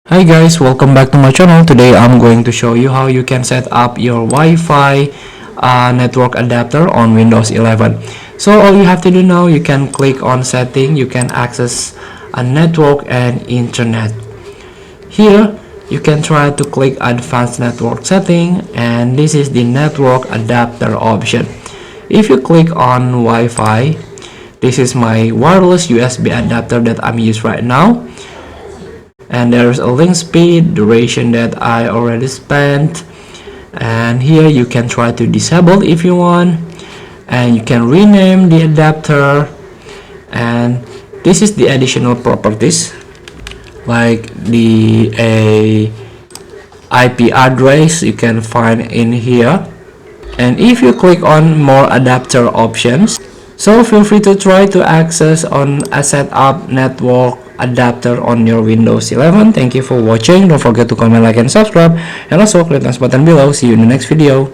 Hi guys, welcome back to my channel. Today I'm going to show you how you can set up your Wi-Fi network adapter on Windows 11. So all you have to do now, you can click on setting, you can access a network and internet. Here you can try to click advanced network setting, and this is the network adapter option. If you click on Wi-Fi, this is my wireless USB adapter that I'm using right now. And there's a link speed, duration that I already spent, and here you can try to disable if you want, and you can rename the adapter. And this is the additional properties like the IP address you can find in here. And if you click on more adapter options, so feel free to try to access on a setup network adapter on your Windows 11. Thank you for watching. Don't forget to comment, like, and subscribe, and also click the button below. See you in the next video.